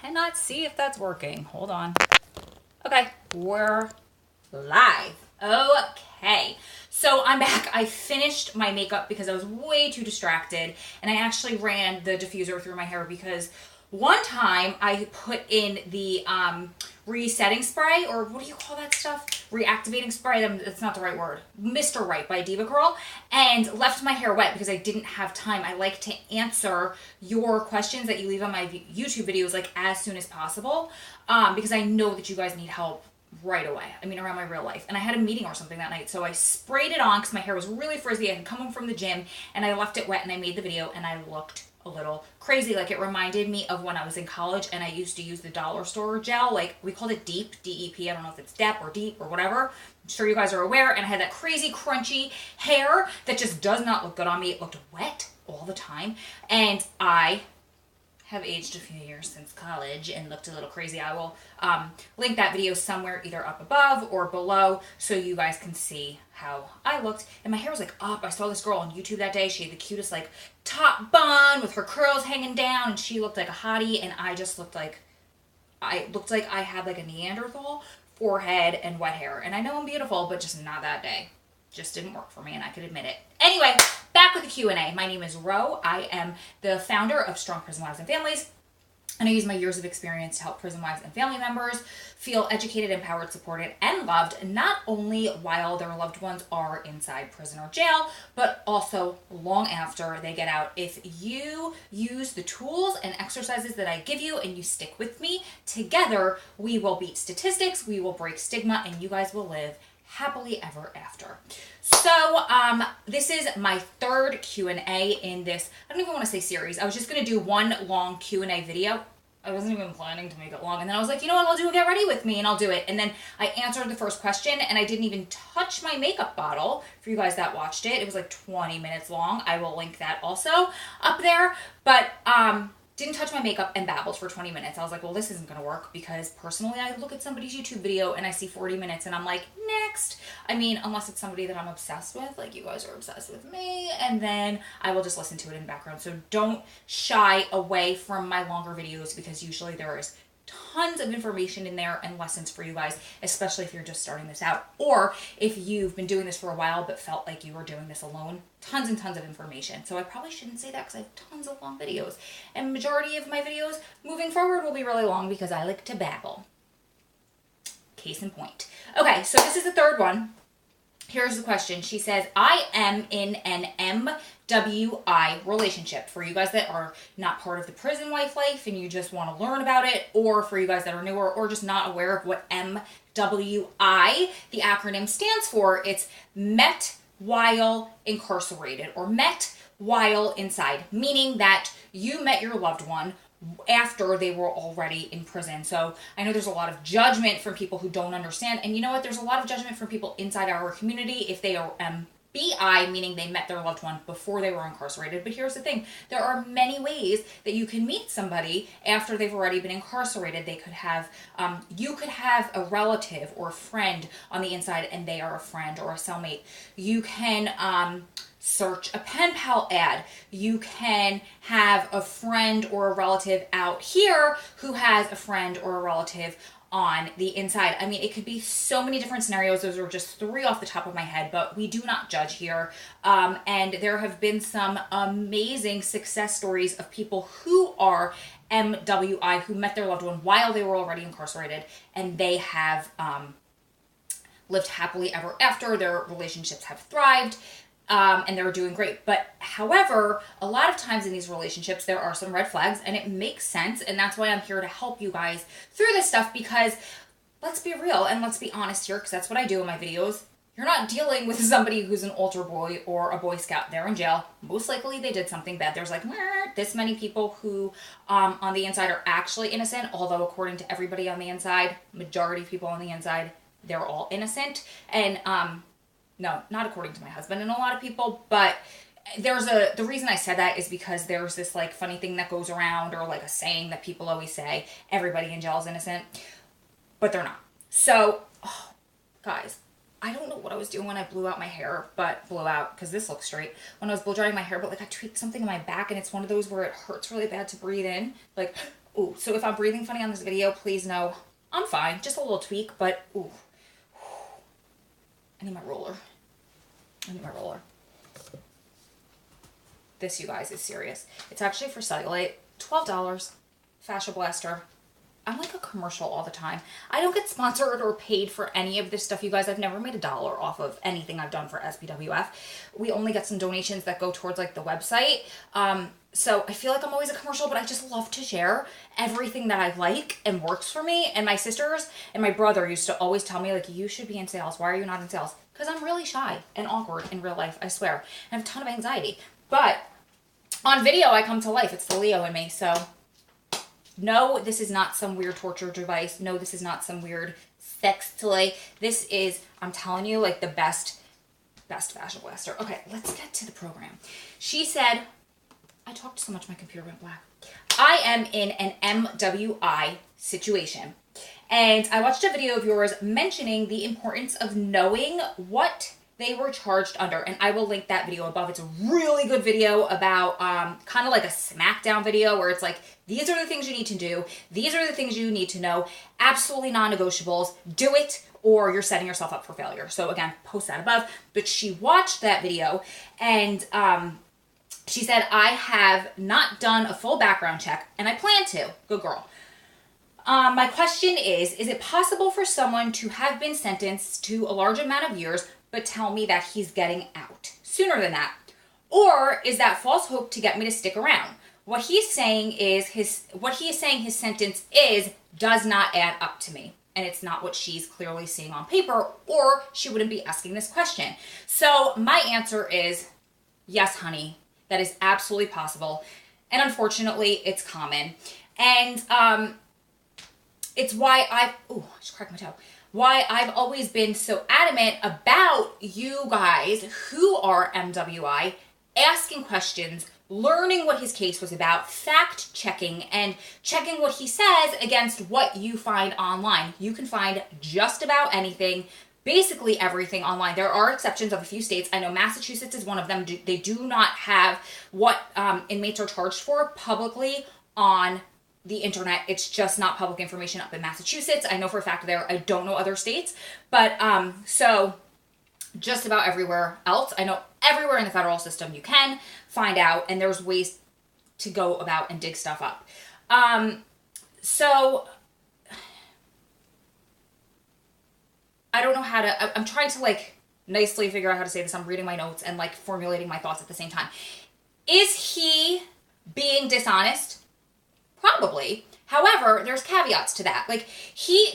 Cannot see if that's working. Hold on. Okay, we're live. Okay, so I'm back. I finished my makeup because I was way too distracted, and I actually ran the diffuser through my hair because one time I put in the resetting spray, or what do you call that stuff? Reactivating spray. That's not the right word. Mr. Right by Diva Curl, and left my hair wet because I didn't have time. I like to answer your questions that you leave on my YouTube videos like as soon as possible because I know that you guys need help right away. I mean, around my real life. And I had a meeting or something that night, so I sprayed it on because my hair was really frizzy. I had come home from the gym, and I left it wet, and I made the video, and I looked a little crazy. Like, it reminded me of when I was in college, and I used to use the dollar store gel. Like, we called it Deep, D-E-P. I don't know if it's Dep or Deep or whatever. I'm sure you guys are aware. And I had that crazy, crunchy hair that just does not look good on me. It looked wet all the time, and I have aged a few years since college and looked a little crazy. I will link that video somewhere either up above or below so you guys can see how I looked. And my hair was like up. I saw this girl on YouTube that day. She had the cutest like top bun with her curls hanging down, and she looked like a hottie, and I just looked like I had like a Neanderthal forehead and wet hair. And I know I'm beautiful, but just not that day. Just didn't work for me, and I could admit it. Anyway, back with the Q&A. My name is Ro. I am the founder of Strong Prison Wives and Families, and I use my years of experience to help prison wives and family members feel educated, empowered, supported, and loved, not only while their loved ones are inside prison or jail, but also long after they get out. If you use the tools and exercises that I give you and you stick with me, together we will beat statistics, we will break stigma, and you guys will live happily ever after. So this is my third Q&A in this, I don't even want to say series. I was just going to do one long Q&A video. I wasn't even planning to make it long. And then I was like, you know what, I'll do a get ready with me, and I'll do it. And then I answered the first question, and I didn't even touch my makeup bottle for you guys that watched it. It was like 20 minutes long. I will link that also up there. But didn't touch my makeup and babbled for 20 minutes. I was like, well, this isn't going to work, because personally I look at somebody's YouTube video and I see 40 minutes and I'm like, next. I mean, unless it's somebody that I'm obsessed with, like you guys are obsessed with me, and then I will just listen to it in the background. So don't shy away from my longer videos, because usually there is tons of information in there and lessons for you guys, especially if you're just starting this out, or if you've been doing this for a while but felt like you were doing this alone. Tons and tons of information. So I probably shouldn't say that because I have tons of long videos, and majority of my videos moving forward will be really long because I like to babble. Case in point. Okay, so this is the third one. Here's the question. She says, I am in an MWI relationship. For you guys that are not part of the prison wife life and you just want to learn about it, or for you guys that are newer or just not aware of what MWI, the acronym, stands for, it's met while incarcerated, or met while inside, meaning that you met your loved one after they were already in prison. So I know there's a lot of judgment from people who don't understand, and you know what, there's a lot of judgment from people inside our community if they are MBI, meaning they met their loved one before they were incarcerated. But here's the thing, there are many ways that you can meet somebody after they've already been incarcerated. They could have you could have a relative or a friend on the inside and they are a friend or a cellmate. You can search a pen pal ad. You can have a friend or a relative out here who has a friend or a relative on the inside. I mean, it could be so many different scenarios. Those are just three off the top of my head, but we do not judge here. And there have been some amazing success stories of people who are MWI, who met their loved one while they were already incarcerated, and they have lived happily ever after. Their relationships have thrived. And they're doing great. But however, a lot of times in these relationships, there are some red flags, and it makes sense. And that's why I'm here to help you guys through this stuff, because let's be real and let's be honest here, because that's what I do in my videos. You're not dealing with somebody who's an altar boy or a Boy Scout. They're in jail. Most likely they did something bad. There's like this many people who on the inside are actually innocent, although according to everybody on the inside, majority of people on the inside, they're all innocent. And no, not according to my husband and a lot of people, but the reason I said that is because there's this like funny thing that goes around, or like a saying that people always say, everybody in jail is innocent, but they're not. So, guys, I don't know what I was doing when I blew out my hair, but blew out, because this looks straight, when I was blow drying my hair, but like I tweaked something in my back, and it's one of those where it hurts really bad to breathe in, like, Ooh, so if I'm breathing funny on this video, please know I'm fine. Just a little tweak, but ooh. I need my roller. This, you guys, is serious. It's actually for cellulite. $12. Fascia blaster. I'm like a commercial all the time. I don't get sponsored or paid for any of this stuff, you guys. I've never made $1 off of anything I've done for SPWF. We only get some donations that go towards like the website. So I feel like I'm always a commercial, but I just love to share everything that I like and works for me. And my sisters and my brother used to always tell me, like, you should be in sales. Why are you not in sales? Because I'm really shy and awkward in real life, I swear. I have a ton of anxiety. But on video, I come to life. It's the Leo in me, so... No, this is not some weird torture device. No, this is not some weird sex toy. This is, I'm telling you, like the best fascia blaster. Okay, let's get to the program. She said, I talked so much my computer went black. I am in an MWI situation. And I watched a video of yours mentioning the importance of knowing what they were charged under, and I will link that video above. It's a really good video about kind of like a smackdown video where it's like, these are the things you need to do. These are the things you need to know. Absolutely non-negotiables. Do it or you're setting yourself up for failure. So again, post that above. But she watched that video and she said, I have not done a full background check and I plan to. Good girl. My question is it possible for someone to have been sentenced to a large amount of years but tell me that he's getting out sooner than that? Or is that false hope to get me to stick around? What he's saying is his sentence does not add up to me. And it's not what she's clearly seeing on paper, or she wouldn't be asking this question. So my answer is yes, honey, that is absolutely possible. And unfortunately, it's common. And it's why I just cracked my toe. Why I've always been so adamant about you guys who are MWI asking questions, learning what his case was about, fact checking, and checking what he says against what you find online. You can find just about anything, basically everything online. There are exceptions of a few states. I know Massachusetts is one of them. They do not have what inmates are charged for publicly on the internet. It's just not public information up in Massachusetts. I know for a fact there. I don't know other states, but so just about everywhere else, I know everywhere in the federal system you can find out, and there's ways to go about and dig stuff up. So I don't know how to, I'm trying to like nicely figure out how to say this. I'm reading my notes and like formulating my thoughts at the same time. Is he being dishonest? Probably. However, there's caveats to that. Like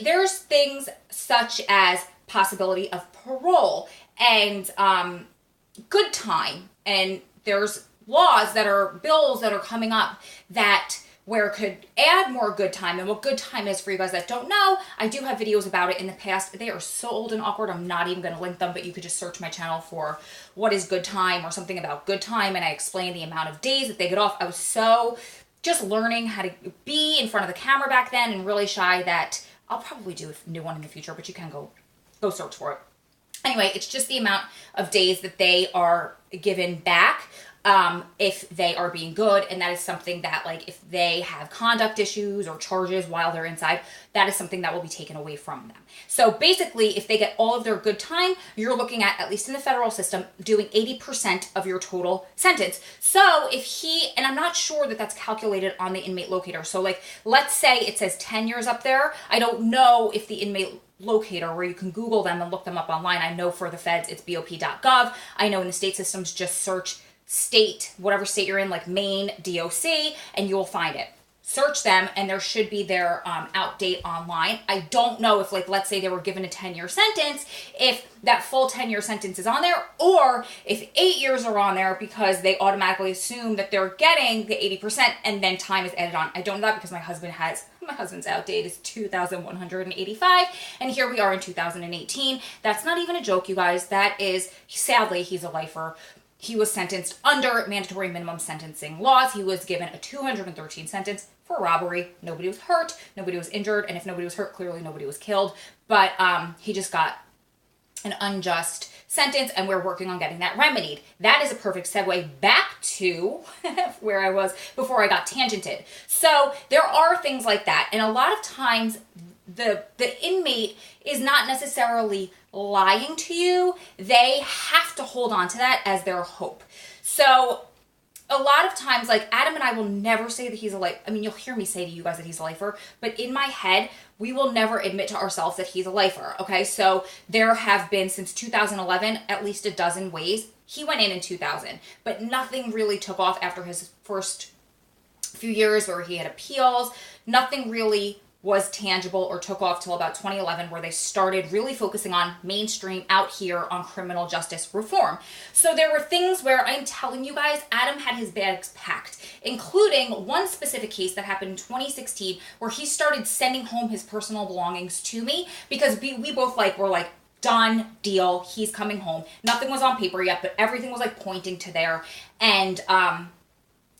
there's things such as possibility of parole and good time, and there's bills that are coming up that where it could add more good time. And what good time is, for you guys that don't know, I do have videos about it in the past. They are so old and awkward, I'm not even going to link them, but you could just search my channel for what is good time or something about good time, and I explain the amount of days that they get off. I was so just learning how to be in front of the camera back then and really shy that I'll probably do a new one in the future, but you can go search for it. Anyway, it's just the amount of days that they are given back if they are being good, and that is something that, like, if they have conduct issues or charges while they're inside, that is something that will be taken away from them. So basically, if they get all of their good time, you're looking at least in the federal system, doing 80% of your total sentence. So if and I'm not sure that that's calculated on the inmate locator. So like, let's say it says 10 years up there. I don't know if the inmate locator, where you can Google them and look them up online. I know for the feds, it's bop.gov. I know in the state systems, just search state, whatever state you're in, like Maine, DOC, and you'll find it. Search them, and there should be their out date online. I don't know if, like, let's say they were given a 10-year sentence, if that full 10-year sentence is on there, or if 8 years are on there because they automatically assume that they're getting the 80% and then time is added on. I don't know that because my husband's out date is 2,185, and here we are in 2018. That's not even a joke, you guys. That is, sadly, he's a lifer. He was sentenced under mandatory minimum sentencing laws. He was given a 213 sentence for robbery. Nobody was hurt, nobody was injured, and if nobody was hurt, clearly nobody was killed. But he just got an unjust sentence, and we're working on getting that remedied. That is a perfect segue back to where I was before I got tangented. So there are things like that, and a lot of times the inmate is not necessarily lying to you. They have to hold on to that as their hope. So a lot of times, like, Adam and I will never say that he's a lifer. I mean, you'll hear me say to you guys that he's a lifer, but in my head, we will never admit to ourselves that he's a lifer, okay? So there have been, since 2011, at least a dozen ways. He went in 2000, but nothing really took off after his first few years where he had appeals. Nothing really was tangible or took off till about 2011, where they started really focusing on mainstream out here on criminal justice reform. So there were things where, I'm telling you guys, Adam had his bags packed, including one specific case that happened in 2016 where he started sending home his personal belongings to me because we both were like, done deal, he's coming home. Nothing was on paper yet, but everything was like pointing to there. And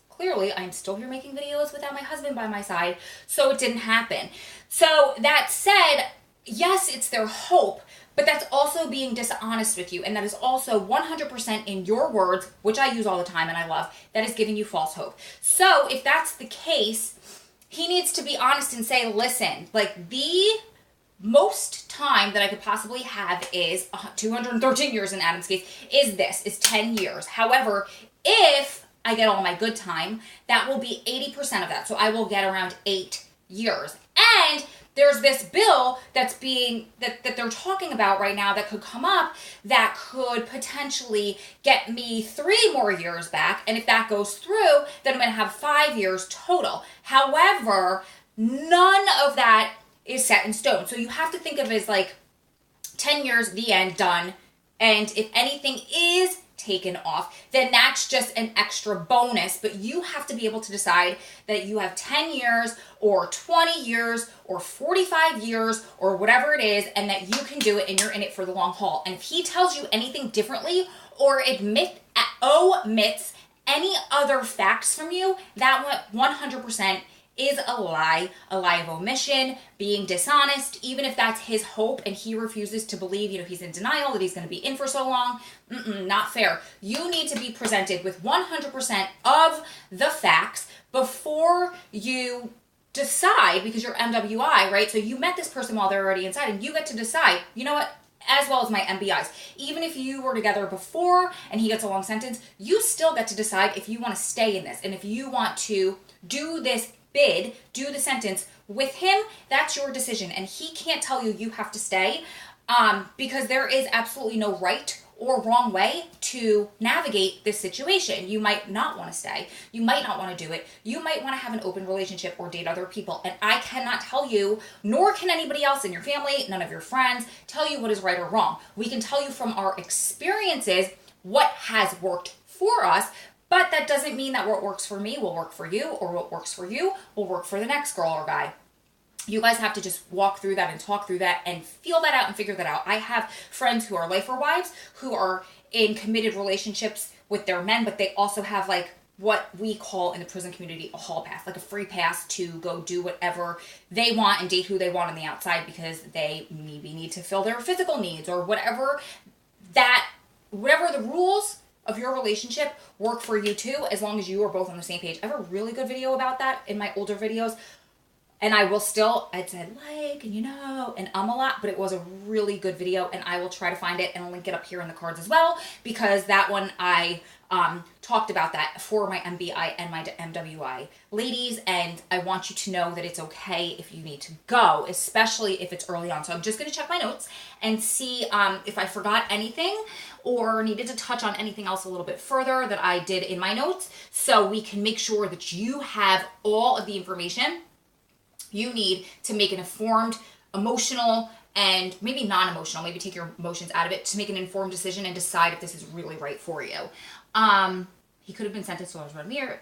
clearly, I'm still here making videos without my husband by my side, so it didn't happen. So that said, yes, it's their hope, but that's also being dishonest with you, and that is also 100% in your words, which I use all the time and I love, that is giving you false hope. So if that's the case, he needs to be honest and say, listen, like, the most time that I could possibly have is 213 years in Adam's case, is 10 years. However, if I get all my good time, that will be 80% of that. So I will get around 8 years. And there's this bill that's that they're talking about right now that could come up that could potentially get me 3 more years back. And if that goes through, then I'm going to have 5 years total. However, none of that is set in stone. So you have to think of it as like 10 years, the end, done. And if anything is taken off, then that's just an extra bonus. But you have to be able to decide that you have 10 years or 20 years or 45 years or whatever it is, and that you can do it and you're in it for the long haul. And if he tells you anything differently or omits any other facts from you, that 100% is a lie of omission, being dishonest, even if that's his hope and he refuses to believe, he's in denial that he's going to be in for so long. Not fair. You need to be presented with 100% of the facts before you decide, because you're MWI, right? So you met this person while they're already inside, and you get to decide, you know what? As well as my MBIs. Even if you were together before and he gets a long sentence, you still get to decide if you want to stay in this. And if you want to do this do the sentence with him, that's your decision. And he can't tell you you have to stay, because there is absolutely no right or wrong way to navigate this situation. You might not want to stay. You might not want to do it. You might want to have an open relationship or date other people. And I cannot tell you, nor can anybody else in your family, none of your friends, tell you what is right or wrong. We can tell you from our experiences what has worked for us, but that doesn't mean that what works for me will work for you, or what works for you will work for the next girl or guy. You guys have to just walk through that and talk through that and feel that out and figure that out. I have friends who are lifer wives who are in committed relationships with their men, but they also have like what we call in the prison community a hall pass, like a free pass to go do whatever they want and date who they want on the outside, because they maybe need to fill their physical needs or whatever the rules of your relationship work for you too, as long as you are both on the same page. I have a really good video about that in my older videos, and I'd said and a lot, but it was a really good video, and I will try to find it and link it up here in the cards as well, because that one I talked about that for my MBI and my MWI ladies, and I want you to know that it's okay if you need to go, especially if it's early on. So I'm just going to check my notes and see if I forgot anything or needed to touch on anything else a little bit further that I did in my notes, so we can make sure that you have all of the information you need to make an informed, emotional, and maybe non-emotional, maybe take your emotions out of it, to make an informed decision and decide if this is really right for you. He could have been sentenced to a mirror.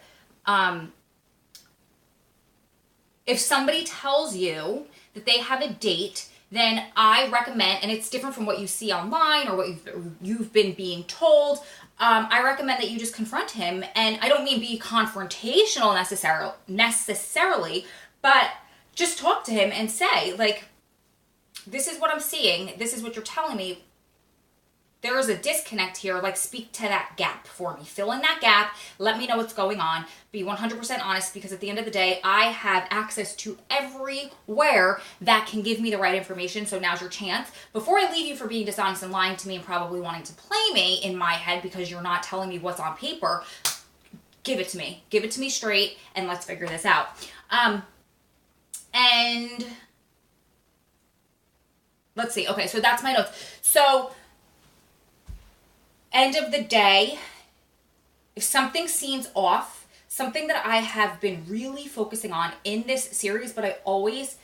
If somebody tells you that they have a date, then I recommend, and it's different from what you see online or what you've been being told, I recommend that you just confront him. And I don't mean be confrontational necessarily, but just talk to him and say, like, this is what I'm seeing, this is what you're telling me, there is a disconnect here. Like, speak to that gap for me. Fill in that gap. Let me know what's going on. Be 100% honest, because at the end of the day, I have access to everywhere that can give me the right information. So now's your chance. Before I leave you for being dishonest and lying to me and probably wanting to play me in my head because you're not telling me what's on paper, give it to me. Give it to me straight, and let's figure this out. And let's see. Okay, so that's my notes. So, end of the day, if something seems off, something that I have been really focusing on in this series, but I always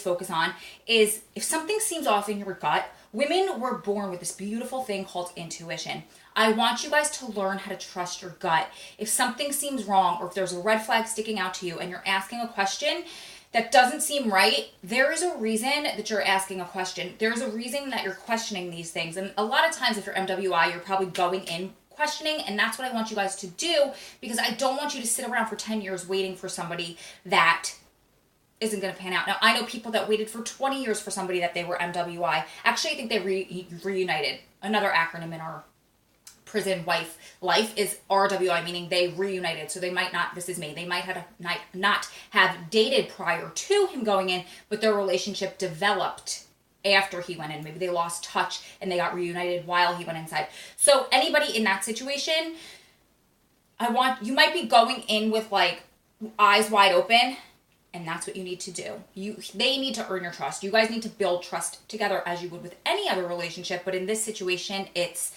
focus on, is if something seems off in your gut, women were born with this beautiful thing called intuition. I want you guys to learn how to trust your gut. If something seems wrong, or if there's a red flag sticking out to you and you're asking a question that doesn't seem right, there is a reason that you're asking a question. There's a reason that you're questioning these things. And a lot of times if you're MWI, you're probably going in questioning, and that's what I want you guys to do, because I don't want you to sit around for 10 years waiting for somebody that isn't going to pan out. Now, I know people that waited for 20 years for somebody that they were MWI. Actually, I think they reunited. Another acronym in our prison life is RWI, meaning they reunited. So they might not, this is me, they might not have dated prior to him going in, but their relationship developed after he went in. Maybe they lost touch and they got reunited while he went inside. So anybody in that situation, you might be going in with like eyes wide open, and that's what you need to do. They need to earn your trust. You guys need to build trust together as you would with any other relationship, but in this situation, it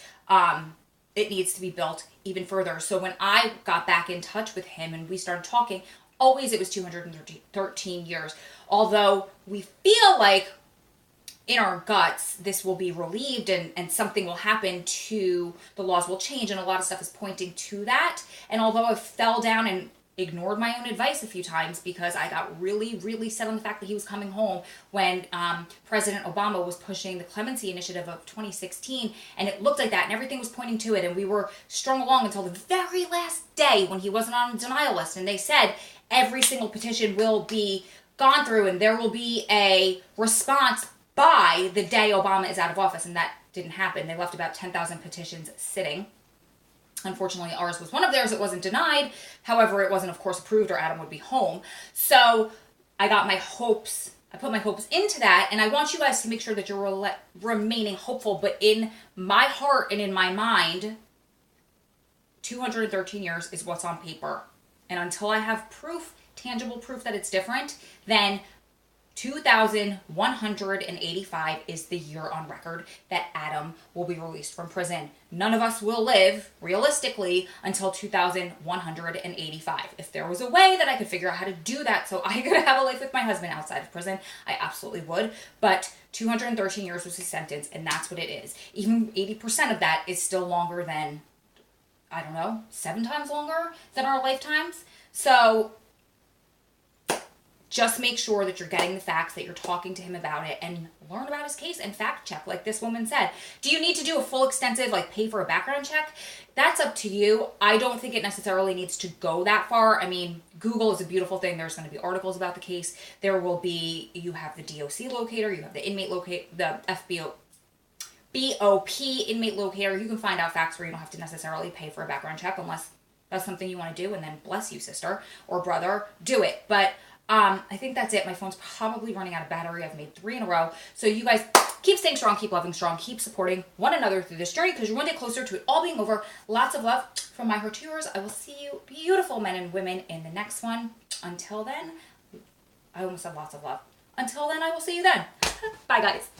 needs to be built even further. So when I got back in touch with him and we started talking, always it was 213 years. Although we feel like in our guts, this will be relieved and something will happen to, the laws will change, and a lot of stuff is pointing to that. And although I fell down and ignored my own advice a few times because I got really, really set on the fact that he was coming home when President Obama was pushing the clemency initiative of 2016, and it looked like that, and everything was pointing to it, and we were strung along until the very last day when he wasn't on the denial list, and they said every single petition will be gone through and there will be a response by the day Obama is out of office, and that didn't happen. They left about 10,000 petitions sitting. Unfortunately, ours was one of theirs. It wasn't denied. However, it wasn't, of course, approved, or Adam would be home. So I put my hopes into that, and I want you guys to make sure that you're remaining hopeful. But in my heart and in my mind, 213 years is what's on paper. And until I have proof, tangible proof that it's different, then 2,185 is the year on record that Adam will be released from prison. None of us will live, realistically, until 2,185. If there was a way that I could figure out how to do that so I could have a life with my husband outside of prison, I absolutely would. But 213 years was his sentence, and that's what it is. Even 80% of that is still longer than, 7 times longer than our lifetimes. So just make sure that you're getting the facts, that you're talking to him about it, and learn about his case and fact check, like this woman said. Do you need to do a full extensive, pay for a background check? That's up to you. I don't think it necessarily needs to go that far. I mean, Google is a beautiful thing. There's going to be articles about the case. There will be, you have the DOC locator, you have the inmate locator, the BOP inmate locator. You can find out facts where you don't have to necessarily pay for a background check unless that's something you want to do, and then bless you, sister or brother, do it. But I think that's it. My phone's probably running out of battery. I've made 3 in a row. So you guys keep staying strong, keep loving strong, keep supporting one another through this journey, because you're one day closer to it all being over. Lots of love from my heart to yours. I will see you, beautiful men and women, in the next one. Until then, I almost said lots of love. Until then, I will see you then. Bye, guys.